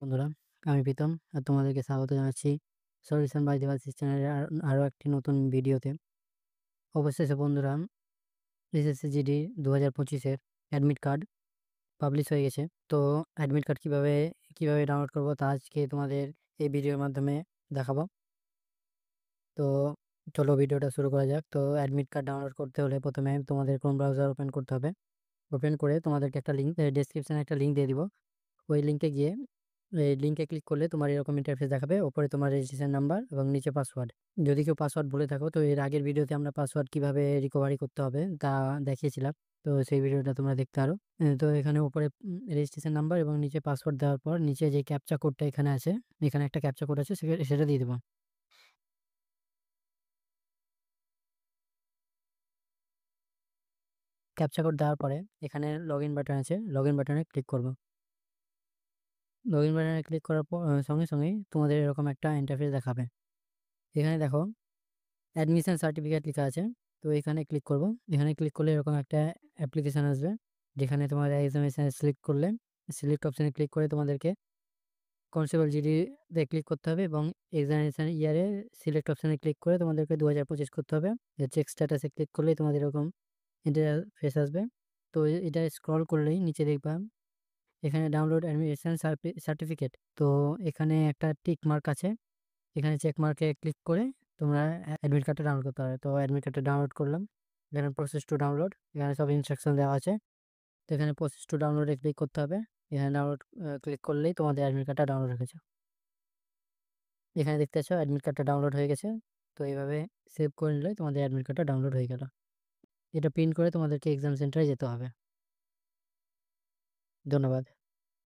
বন্ধুরা, আমি প্রীতম আর তোমাদেরকে স্বাগত জানাচ্ছি সলিউশন বাই দেবাশিস চ্যানেলের আরও একটি নতুন ভিডিওতে। অবশেষে বন্ধুরা, এসএসসি জিডি 2025-এর অ্যাডমিট কার্ড পাবলিশ হয়ে গেছে। তো অ্যাডমিট কার্ড কিভাবে ডাউনলোড করবো তা আজকে তোমাদের এই ভিডিওর মাধ্যমে দেখাবো। তো চলো ভিডিওটা শুরু করা যাক। তো অ্যাডমিট কার্ড ডাউনলোড করতে হলে প্রথমে তোমাদের ক্রোম ব্রাউজার ওপেন করতে হবে। ওপেন করে তোমাদেরকে একটা লিঙ্ক, ডেসক্রিপশনে একটা লিঙ্ক দিয়ে দিব। ওই লিঙ্কে গিয়ে এই লিঙ্কে ক্লিক করলে তোমার এরকম ইন্টারফেস দেখাবে। ওপরে তোমার রেজিস্ট্রেশন নাম্বার এবং নিচে পাসওয়ার্ড। যদি কেউ পাসওয়ার্ড ভুলে থাকো, তো এর আগের ভিডিওতে আমরা পাসওয়ার্ড কিভাবে রিকভারি করতে হবে তা দেখিয়েছিলাম। তো সেই ভিডিওটা তোমরা দেখতে পারো। তো এখানে উপরে রেজিস্ট্রেশন নাম্বার এবং নিচে পাসওয়ার্ড দেওয়ার পর নিচে যে ক্যাপচা কোডটা এখানে আছে, এখানে একটা ক্যাপচা কোড আছে, সেটা দিয়ে দেবো। ক্যাপচা কোড দেওয়ার পরে এখানে লগ ইন বাটন আছে, লগ ইন বাটনে ক্লিক করবো। লগ ইন বাটনে ক্লিক করার পর সঙ্গে সঙ্গে তোমাদের এরকম একটা ইন্টারফেস দেখাবে। এখানে দেখো অ্যাডমিশন সার্টিফিকেট লেখা আছে। তো এখানে ক্লিক করব। এখানে ক্লিক করলে এরকম একটা অ্যাপ্লিকেশন আসবে, যেখানে তোমার এক্সামিনেশন সিলেক্ট করলে সিলেক্ট অপশনে ক্লিক করে তোমাদেরকে কনস্টেবল জিডি তে ক্লিক করতে হবে এবং এক্সামিনেশন ইয়ারে সিলেক্ট অপশনে ক্লিক করে তোমাদেরকে 2025 করতে হবে। চেক স্ট্যাটাসে ক্লিক করলেই তোমাদের এরকম ইন্টারফেস আসবে। তো এটা স্ক্রল করলেই নিচে দেখবা এখানে ডাউনলোড অ্যাডমিশন সার্টিফিকেট। তো এখানে একটা টিক মার্ক আছে, এখানে চেক মার্কে ক্লিক করে তোমরা অ্যাডমিট কার্ডটা ডাউনলোড করতে হবে। তো অ্যাডমিট কার্ডটা ডাউনলোড করলাম। এখানে প্রসেস টু ডাউনলোড, এখানে সব ইনস্ট্রাকশন দেওয়া আছে। তো এখানে প্রসেস টু ডাউনলোডে ক্লিক করতে হবে। এখানে ডাউনলোড ক্লিক করলেই তোমাদের অ্যাডমিট কার্ডটা ডাউনলোড হয়ে গেছে। এখানে দেখতে পাচ্ছ অ্যাডমিট কার্ডটা ডাউনলোড হয়ে গেছে। তো এইভাবে সেভ করে নিলে তোমাদের অ্যাডমিট কার্ডটা ডাউনলোড হয়ে গেল। এটা প্রিন্ট করে তোমাদেরকে এক্সাম সেন্টারে যেতে হবে। ধন্যবাদ।